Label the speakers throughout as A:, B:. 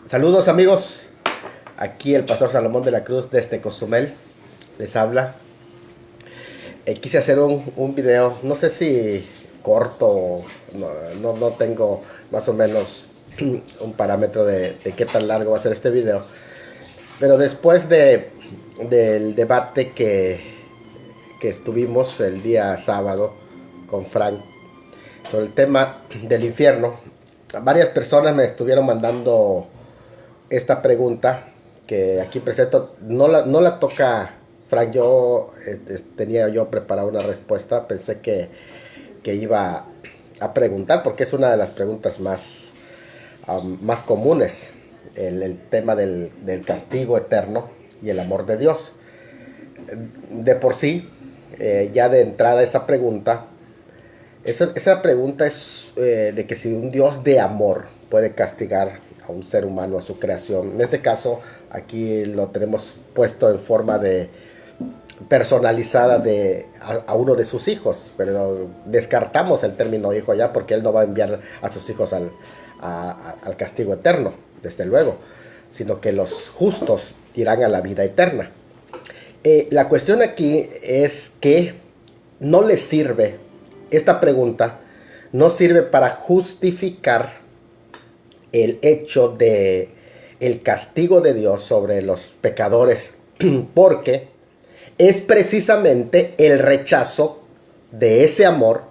A: Saludos amigos, aquí el pastor Salomón de la Cruz desde Cozumel les habla. Quise hacer un video, no sé si corto, no tengo más o menos un parámetro de qué tan largo va a ser este video. Pero después del debate que estuvimos el día sábado con Frank sobre el tema del infierno, varias personas me estuvieron mandando esta pregunta que aquí presento. No la toca Frank. Tenía yo preparado una respuesta. Pensé que iba a preguntar porque es una de las preguntas más comunes, el tema del castigo eterno y el amor de Dios. De por sí, ya de entrada esa pregunta es de que si un Dios de amor puede castigar a un ser humano, a su creación. En este caso, aquí lo tenemos puesto en forma de personalizada a uno de sus hijos, pero descartamos el término hijo ya porque él no va a enviar a sus hijos al castigo eterno, desde luego, sino que los justos irán a la vida eterna. La cuestión aquí es que no les sirve, esta pregunta no sirve para justificar el hecho de el castigo de Dios sobre los pecadores, porque es precisamente el rechazo de ese amor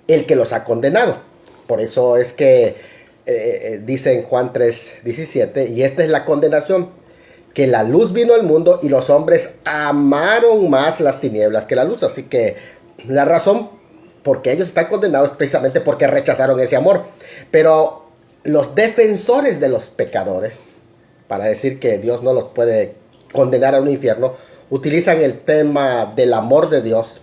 A: el que los ha condenado. Por eso es que dice en Juan 3:17, y esta es la condenación, que la luz vino al mundo y los hombres amaron más las tinieblas que la luz. Así que la razón por qué ellos están condenados es precisamente porque rechazaron ese amor. Pero los defensores de los pecadores, para decir que Dios no los puede condenar a un infierno, utilizan el tema del amor de Dios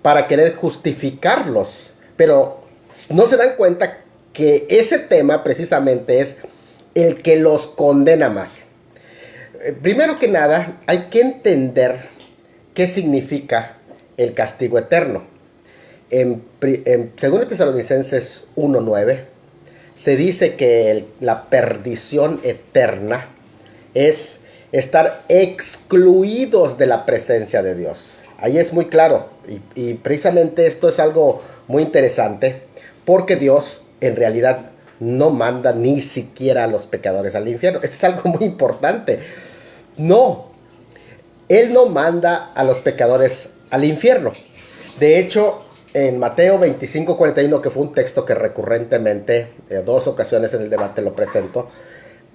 A: para querer justificarlos, pero no se dan cuenta que ese tema precisamente es el que los condena más. Primero que nada, hay que entender qué significa el castigo eterno. En 2 Tesalonicenses 1:9 se dice que la perdición eterna es estar excluidos de la presencia de Dios. Ahí es muy claro, y precisamente esto es algo muy interesante, porque Dios en realidad no manda ni siquiera a los pecadores al infierno. Esto es algo muy importante. No, Él no manda a los pecadores al infierno. De hecho, en Mateo 25:41, que fue un texto que recurrentemente, dos ocasiones en el debate lo presento,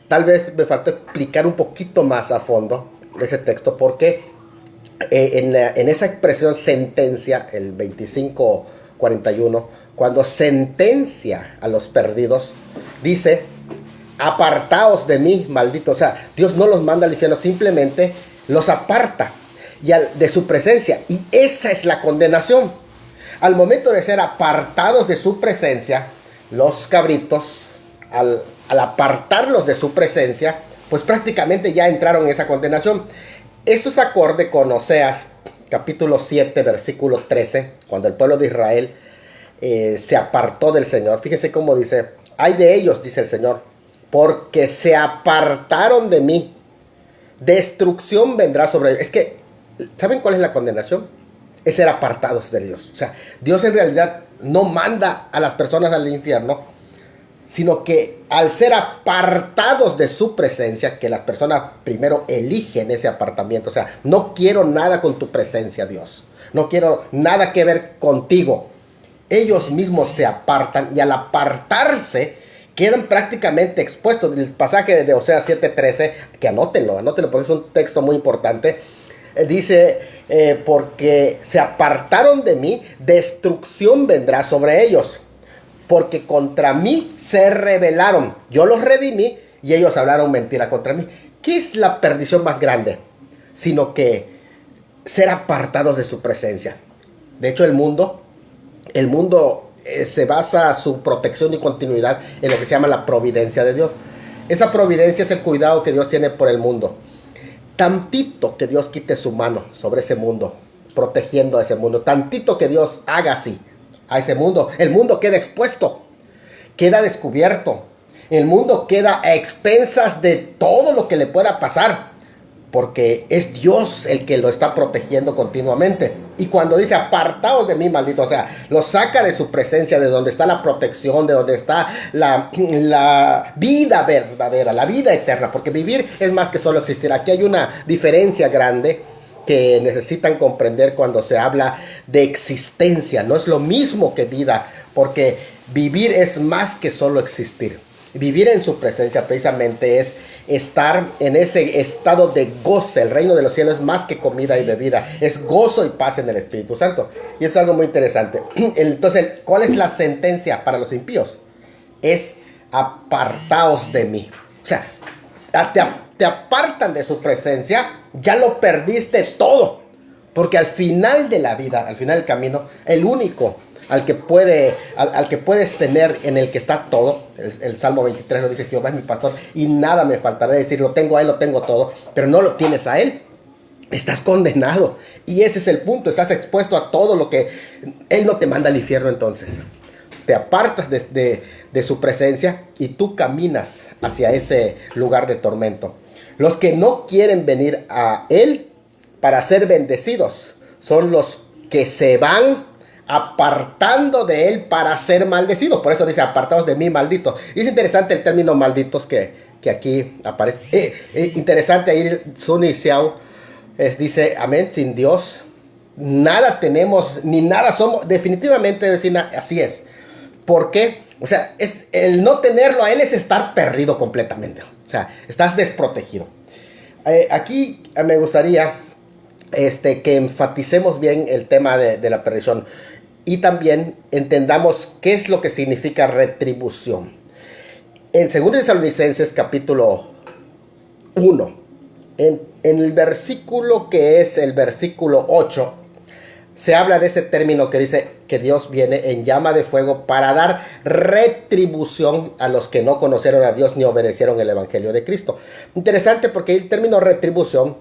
A: tal vez me faltó explicar un poquito más a fondo ese texto, porque en esa expresión sentencia, el 25:41, cuando sentencia a los perdidos, dice: apartaos de mí, malditos. O sea, Dios no los manda al infierno, simplemente los aparta de su presencia. Y esa es la condenación. Al momento de ser apartados de su presencia, los cabritos, al apartarlos de su presencia, pues prácticamente ya entraron en esa condenación. Esto está acorde con Oseas capítulo 7, versículo 13, cuando el pueblo de Israel se apartó del Señor. Fíjense cómo dice: ay de ellos, dice el Señor, porque se apartaron de mí, destrucción vendrá sobre ellos. Es que, ¿saben cuál es la condenación? Es ser apartados de Dios. O sea, Dios en realidad no manda a las personas al infierno, sino que al ser apartados de su presencia, que las personas primero eligen ese apartamiento. O sea, no quiero nada con tu presencia, Dios. No quiero nada que ver contigo. Ellos mismos se apartan, y al apartarse quedan prácticamente expuestos. El pasaje de Oseas 7:13, que anótenlo porque es un texto muy importante. Dice, porque se apartaron de mí, destrucción vendrá sobre ellos, porque contra mí se rebelaron. Yo los redimí y ellos hablaron mentira contra mí. ¿Qué es la perdición más grande? Sino que ser apartados de su presencia. De hecho, el mundo se basa su protección y continuidad en lo que se llama la providencia de Dios. Esa providencia es el cuidado que Dios tiene por el mundo. Tantito que Dios quite su mano sobre ese mundo, protegiendo a ese mundo, tantito que Dios haga así a ese mundo, el mundo queda expuesto, queda descubierto. El mundo queda a expensas de todo lo que le pueda pasar, porque es Dios el que lo está protegiendo continuamente. Y cuando dice apartaos de mí, maldito, o sea, lo saca de su presencia, de donde está la protección, de donde está la vida verdadera, la vida eterna, porque vivir es más que solo existir. Aquí hay una diferencia grande que necesitan comprender cuando se habla de existencia. No es lo mismo que vida, porque vivir es más que solo existir. Vivir en su presencia precisamente es estar en ese estado de goce. El reino de los cielos es más que comida y bebida, es gozo y paz en el Espíritu Santo. Y eso es algo muy interesante. Entonces, ¿cuál es la sentencia para los impíos? Es apartaos de mí. O sea, te apartan de su presencia, ya lo perdiste todo. Porque al final de la vida, al final del camino, el único al que puedes tener, en el que está todo, el Salmo 23 lo dice: Jehová es mi pastor y nada me faltará. Es decir, lo tengo a él, lo tengo todo, pero no lo tienes a él, estás condenado. Y ese es el punto, estás expuesto a todo lo que él no te manda al infierno. Entonces te apartas de su presencia y tú caminas hacia ese lugar de tormento. Los que no quieren venir a él para ser bendecidos son los que se van apartando de él para ser maldecidos. Por eso dice: apartados de mí, malditos. Y es interesante el término malditos que aquí aparece. Interesante ahí, Sun Xiao dice: amén, sin Dios nada tenemos ni nada somos. Definitivamente, vecina, así es. ¿Por qué? O sea, el no tenerlo a él es estar perdido completamente. O sea, estás desprotegido. Aquí me gustaría que enfaticemos bien el tema de la perdición. Y también entendamos qué es lo que significa retribución. En 2 Tesalonicenses capítulo 1, en el versículo que es el versículo 8, se habla de ese término que dice que Dios viene en llama de fuego para dar retribución a los que no conocieron a Dios ni obedecieron el evangelio de Cristo. Interesante, porque el término retribución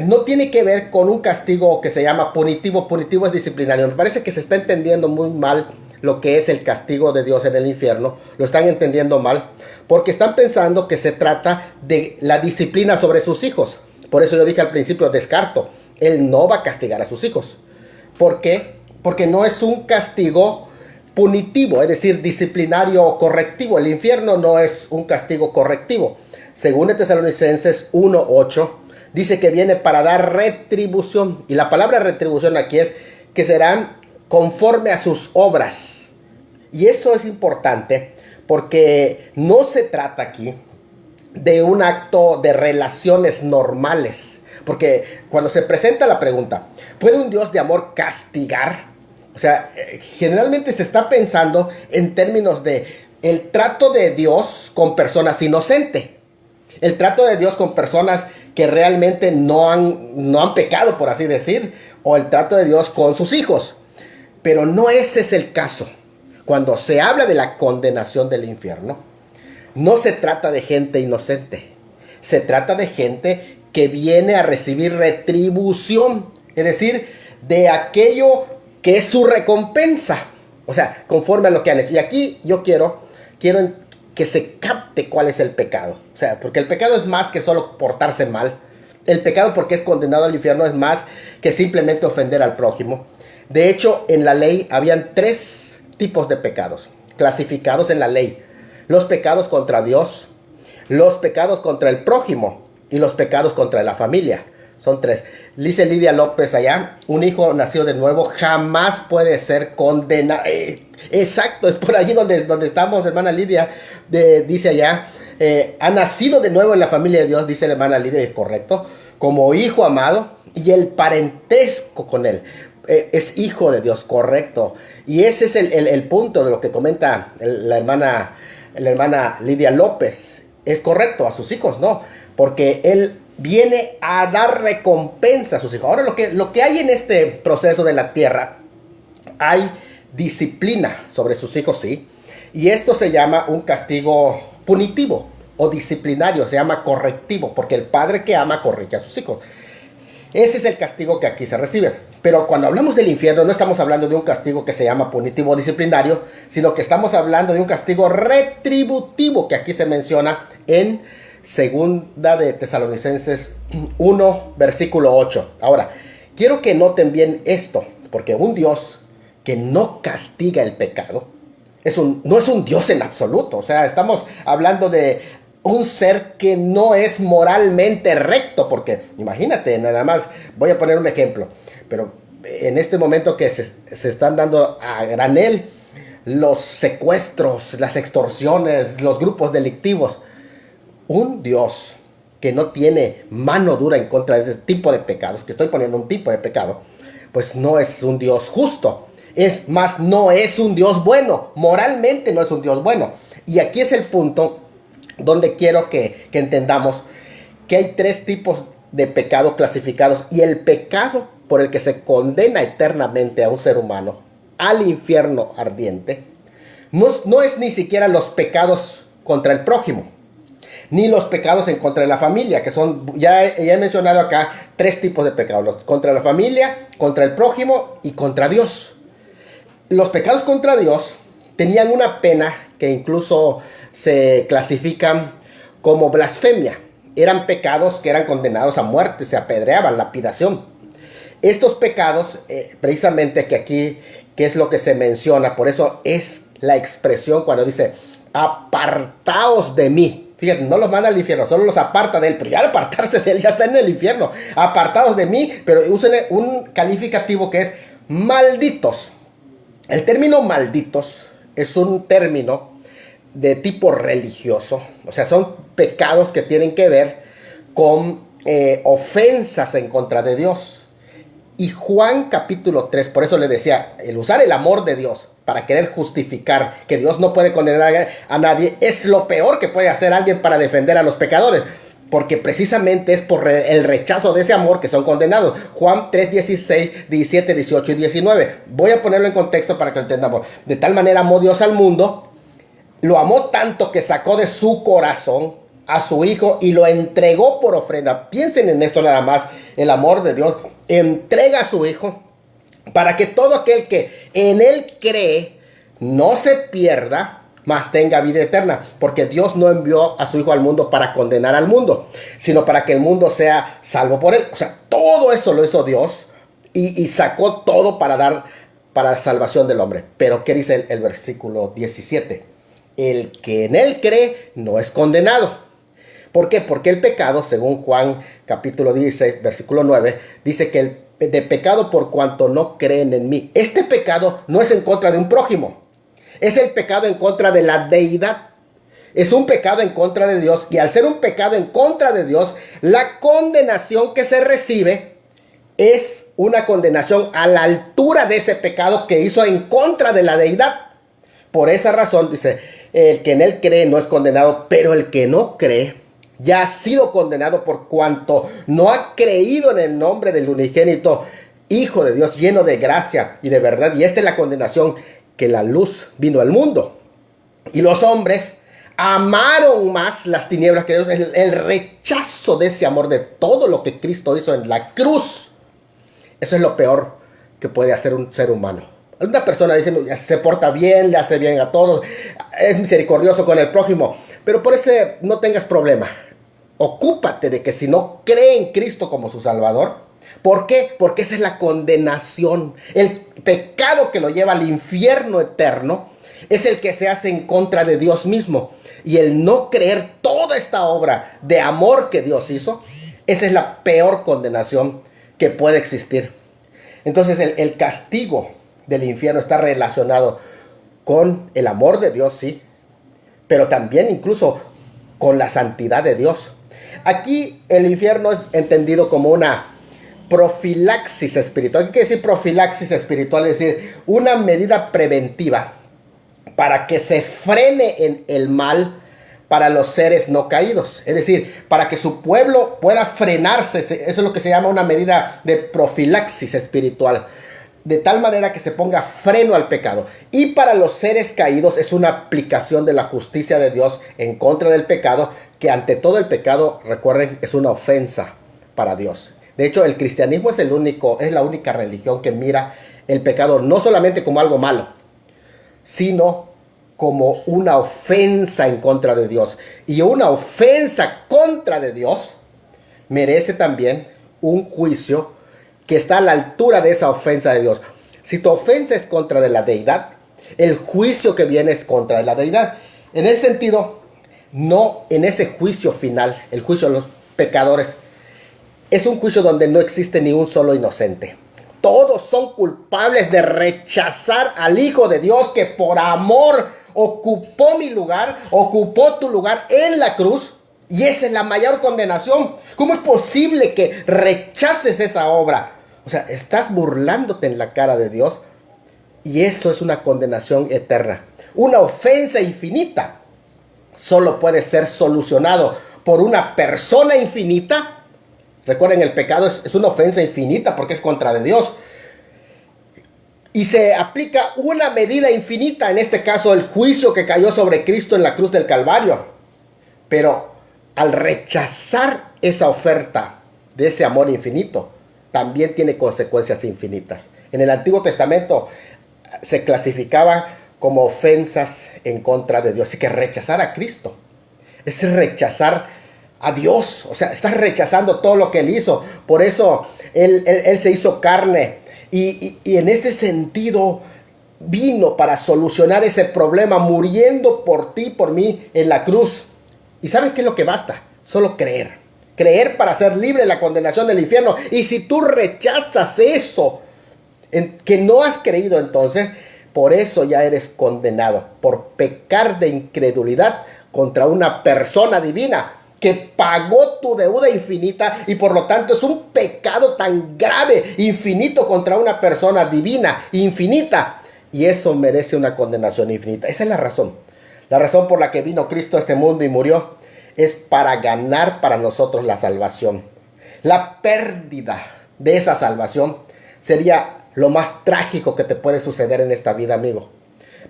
A: no tiene que ver con un castigo que se llama punitivo. Punitivo es disciplinario. Me parece que se está entendiendo muy mal lo que es el castigo de Dios en el infierno. Lo están entendiendo mal porque están pensando que se trata de la disciplina sobre sus hijos. Por eso yo dije al principio, descarto. Él no va a castigar a sus hijos. ¿Por qué? Porque no es un castigo punitivo, es decir, disciplinario o correctivo. El infierno no es un castigo correctivo. Según Tesalonicenses 1:8, dice que viene para dar retribución. Y la palabra retribución aquí es que serán conforme a sus obras. Y eso es importante porque no se trata aquí de un acto de relaciones normales. Porque cuando se presenta la pregunta, ¿puede un Dios de amor castigar? O sea, generalmente se está pensando en términos de el trato de Dios con personas inocentes. El trato de Dios con personas que realmente no han pecado, por así decir. O el trato de Dios con sus hijos. Pero no ese es el caso. Cuando se habla de la condenación del infierno, no se trata de gente inocente. Se trata de gente que viene a recibir retribución, es decir, de aquello que es su recompensa, o sea, conforme a lo que han hecho. Y aquí yo quiero que se capte cuál es el pecado, o sea, porque el pecado es más que solo portarse mal. El pecado, porque es condenado al infierno, es más que simplemente ofender al prójimo. De hecho, en la ley habían 3 tipos de pecados clasificados en la ley: los pecados contra Dios, los pecados contra el prójimo y los pecados contra la familia. Son 3. Dice Lidia López allá: un hijo nacido de nuevo jamás puede ser condenado. Exacto, es por allí donde estamos, hermana Lidia. Dice allá, ha nacido de nuevo en la familia de Dios, dice la hermana Lidia, es correcto, como hijo amado, y el parentesco con él. Es hijo de Dios, correcto. Y ese es el punto de lo que comenta la hermana Lidia López. Es correcto, a sus hijos no, porque él viene a dar recompensa a sus hijos. Ahora, lo que hay en este proceso de la tierra, hay disciplina sobre sus hijos, sí. Y esto se llama un castigo punitivo o disciplinario, se llama correctivo, porque el padre que ama corrige a sus hijos. Ese es el castigo que aquí se recibe. Pero cuando hablamos del infierno no estamos hablando de un castigo que se llama punitivo disciplinario, sino que estamos hablando de un castigo retributivo que aquí se menciona en Segunda de Tesalonicenses 1, versículo 8. Ahora, quiero que noten bien esto, porque un Dios que no castiga el pecado no es un Dios en absoluto. O sea, estamos hablando de un ser que no es moralmente recto, porque imagínate, nada más, voy a poner un ejemplo, pero en este momento que se están dando a granel los secuestros, las extorsiones, los grupos delictivos, un Dios que no tiene mano dura en contra de ese tipo de pecados, que estoy poniendo un tipo de pecado, pues no es un Dios justo. Es más, no es un Dios bueno, moralmente no es un Dios bueno. Y aquí es el punto donde quiero que entendamos que hay tres tipos de pecado clasificados, y el pecado por el que se condena eternamente a un ser humano al infierno ardiente no es ni siquiera los pecados contra el prójimo, ni los pecados en contra de la familia, que son, ya he mencionado acá, tres tipos de pecados: contra la familia, contra el prójimo y contra Dios. Los pecados contra Dios tenían una pena que incluso se clasifican como blasfemia. Eran pecados que eran condenados a muerte, se apedreaban, lapidación. Estos pecados, precisamente que aquí, que es lo que se menciona, por eso es la expresión cuando dice, apartaos de mí. Fíjate, no los manda al infierno, solo los aparta de él, pero ya al apartarse de él ya está en el infierno. Apartados de mí, pero usen un calificativo que es malditos. El término malditos es un término de tipo religioso, o sea, son pecados que tienen que ver con ofensas en contra de Dios. Y Juan capítulo 3, por eso le decía, el usar el amor de Dios para querer justificar que Dios no puede condenar a nadie es lo peor que puede hacer alguien para defender a los pecadores, porque precisamente es por el rechazo de ese amor que son condenados. Juan 3, 16, 17, 18 y 19. Voy a ponerlo en contexto para que lo entendamos. De tal manera amó Dios al mundo, lo amó tanto que sacó de su corazón a su Hijo y lo entregó por ofrenda. Piensen en esto nada más, el amor de Dios. Entrega a su Hijo para que todo aquel que en él cree no se pierda, mas tenga vida eterna. Porque Dios no envió a su Hijo al mundo para condenar al mundo, sino para que el mundo sea salvo por él. O sea, todo eso lo hizo Dios y sacó todo para la salvación del hombre. Pero ¿qué dice el versículo 17? El que en él cree no es condenado. ¿Por qué? Porque el pecado, según Juan capítulo 16, versículo 9, dice que de pecado por cuanto no creen en mí. Este pecado no es en contra de un prójimo, es el pecado en contra de la deidad. Es un pecado en contra de Dios, y al ser un pecado en contra de Dios, la condenación que se recibe es una condenación a la altura de ese pecado que hizo en contra de la deidad. Por esa razón dice, el que en él cree no es condenado, pero el que no cree ya ha sido condenado por cuanto no ha creído en el nombre del unigénito Hijo de Dios, lleno de gracia y de verdad. Y esta es la condenación, que la luz vino al mundo, y los hombres amaron más las tinieblas que Dios. El rechazo de ese amor, de todo lo que Cristo hizo en la cruz. Eso es lo peor que puede hacer un ser humano. Una persona diciendo, se porta bien, le hace bien a todos, es misericordioso con el prójimo, pero por eso no tengas problema. Ocúpate de que si no cree en Cristo como su Salvador. ¿Por qué? Porque esa es la condenación. El pecado que lo lleva al infierno eterno es el que se hace en contra de Dios mismo. Y el no creer toda esta obra de amor que Dios hizo, esa es la peor condenación que puede existir. Entonces el castigo del infierno está relacionado con el amor de Dios, sí, pero también incluso con la santidad de Dios. Aquí el infierno es entendido como una profilaxis espiritual. ¿Qué quiere decir profilaxis espiritual? Es decir, una medida preventiva para que se frene en el mal para los seres no caídos. Es decir, para que su pueblo pueda frenarse. Eso es lo que se llama una medida de profilaxis espiritual. De tal manera que se ponga freno al pecado. Y para los seres caídos es una aplicación de la justicia de Dios en contra del pecado, que ante todo el pecado, recuerden, es una ofensa para Dios. De hecho, el cristianismo es la única religión que mira el pecado no solamente como algo malo, sino como una ofensa en contra de Dios. Y una ofensa contra de Dios merece también un juicio que está a la altura de esa ofensa de Dios. Si tu ofensa es contra de la deidad, el juicio que viene es contra de la deidad. En ese sentido, no en ese juicio final, el juicio de los pecadores, es un juicio donde no existe ni un solo inocente. Todos son culpables de rechazar al Hijo de Dios que por amor ocupó mi lugar, ocupó tu lugar en la cruz. Y esa es la mayor condenación. ¿Cómo es posible que rechaces esa obra? O sea, estás burlándote en la cara de Dios. Y eso es una condenación eterna. Una ofensa infinita solo puede ser solucionado por una persona infinita. Recuerden, el pecado es una ofensa infinita porque es contra de Dios. Y se aplica una medida infinita, en este caso el juicio que cayó sobre Cristo en la cruz del Calvario. Pero al rechazar esa oferta de ese amor infinito, también tiene consecuencias infinitas. En el Antiguo Testamento se clasificaba como ofensas en contra de Dios. Así que rechazar a Cristo es rechazar a Dios. O sea, estás rechazando todo lo que Él hizo. Por eso Él se hizo carne. Y en este sentido vino para solucionar ese problema, muriendo por ti, por mí, en la cruz. ¿Y sabes qué es lo que basta? Solo creer. Creer para ser libre de la condenación del infierno. Y si tú rechazas eso, que no has creído, entonces, por eso ya eres condenado. Por pecar de incredulidad contra una persona divina que pagó tu deuda infinita, y por lo tanto es un pecado tan grave, infinito, contra una persona divina, infinita. Y eso merece una condenación infinita. Esa es la razón. La razón por la que vino Cristo a este mundo y murió es para ganar para nosotros la salvación. La pérdida de esa salvación sería lo más trágico que te puede suceder en esta vida, amigo.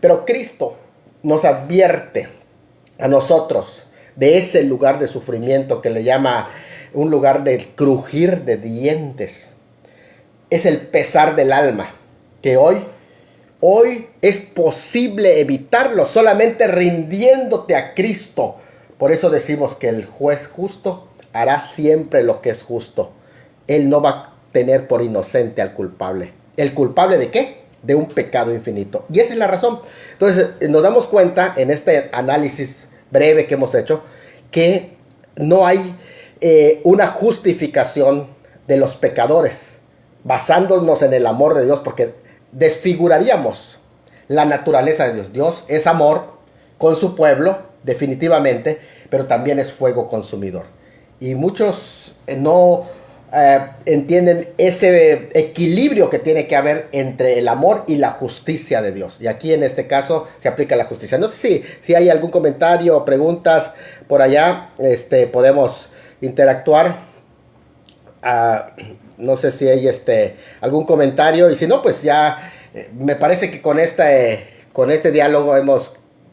A: Pero Cristo nos advierte a nosotros de ese lugar de sufrimiento que le llama un lugar de crujir de dientes. Es el pesar del alma que hoy es posible evitarlo solamente rindiéndote a Cristo. Por eso decimos que el juez justo hará siempre lo que es justo. Él no va a tener por inocente al culpable. ¿El culpable de qué? De un pecado infinito. Y esa es la razón. Entonces nos damos cuenta en este análisis breve que hemos hecho que no hay una justificación de los pecadores basándonos en el amor de Dios, porque desfiguraríamos la naturaleza de Dios. Dios es amor con su pueblo, definitivamente, pero también es fuego consumidor. Y muchos no entienden ese equilibrio que tiene que haber entre el amor y la justicia de Dios. Y aquí en este caso se aplica la justicia. No sé si hay algún comentario o preguntas por allá, podemos interactuar. No sé si hay algún comentario, y si no, pues ya me parece que con este diálogo hemos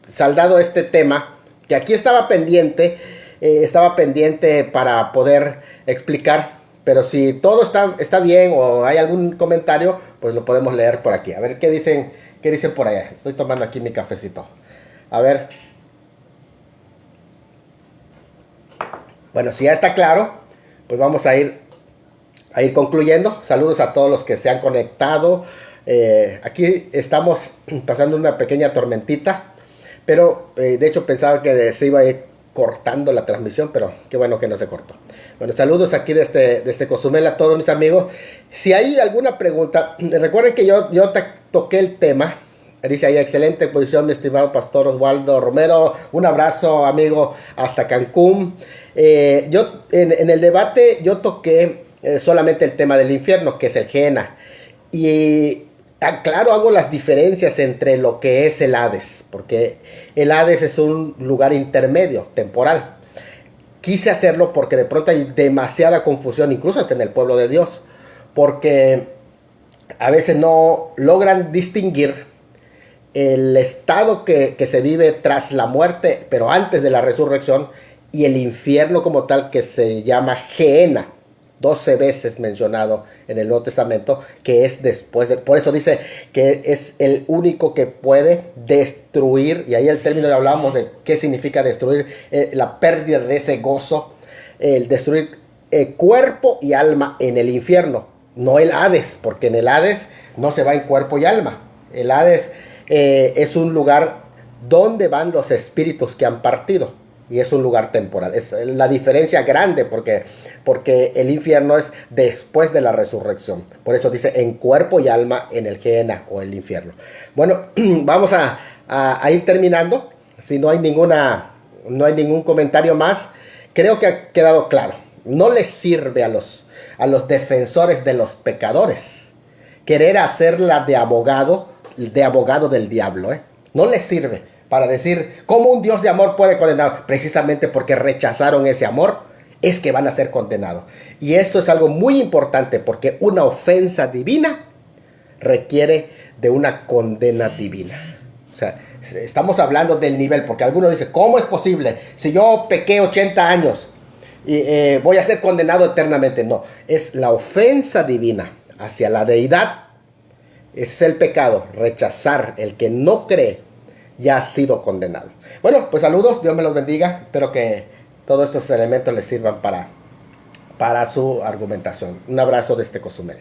A: saldado este tema que aquí estaba pendiente para poder explicar. Pero si todo está bien o hay algún comentario, pues lo podemos leer por aquí. A ver qué dicen por allá. Estoy tomando aquí mi cafecito. A ver. Bueno, si ya está claro, pues vamos a ir concluyendo. Saludos a todos los que se han conectado. Aquí estamos pasando una pequeña tormentita, pero de hecho pensaba que se iba a ir cortando la transmisión, pero qué bueno que no se cortó. Bueno, saludos aquí desde Cozumel a todos mis amigos. Si hay alguna pregunta, recuerden que yo toqué el tema. Dice ahí, excelente posición, mi estimado pastor Oswaldo Romero. Un abrazo, amigo, hasta Cancún. Yo en el debate yo toqué solamente el tema del infierno, que es el Gehenna. Y claro, hago las diferencias entre lo que es el Hades, porque el Hades es un lugar intermedio, temporal. Quise hacerlo porque de pronto hay demasiada confusión, incluso hasta en el pueblo de Dios, porque a veces no logran distinguir el estado que se vive tras la muerte, pero antes de la resurrección, y el infierno como tal, que se llama Gehenna. 12 veces mencionado en el Nuevo Testamento, que es después de, por eso dice que es el único que puede destruir, y ahí el término ya hablábamos de qué significa destruir, la pérdida de ese gozo, el destruir cuerpo y alma en el infierno, no el Hades, porque en el Hades no se va en cuerpo y alma. El Hades es un lugar donde van los espíritus que han partido. Y es un lugar temporal. Es la diferencia grande porque el infierno es después de la resurrección. Por eso dice en cuerpo y alma en el Gehenna o el infierno. Bueno, vamos a ir terminando. Si no hay ningún comentario más, creo que ha quedado claro. No les sirve a los defensores de los pecadores querer hacerla de abogado del diablo. No les sirve para decir cómo un Dios de amor puede condenar. Precisamente porque rechazaron ese amor es que van a ser condenados. Y esto es algo muy importante porque una ofensa divina requiere de una condena divina. O sea, estamos hablando del nivel, porque algunos dicen, ¿cómo es posible? Si yo pequé 80 años y voy a ser condenado eternamente. No, es la ofensa divina hacia la deidad. Ese es el pecado, rechazar. El que no cree ya ha sido condenado. Bueno, pues saludos, Dios me los bendiga. Espero que todos estos elementos les sirvan para su argumentación. Un abrazo desde Cozumel.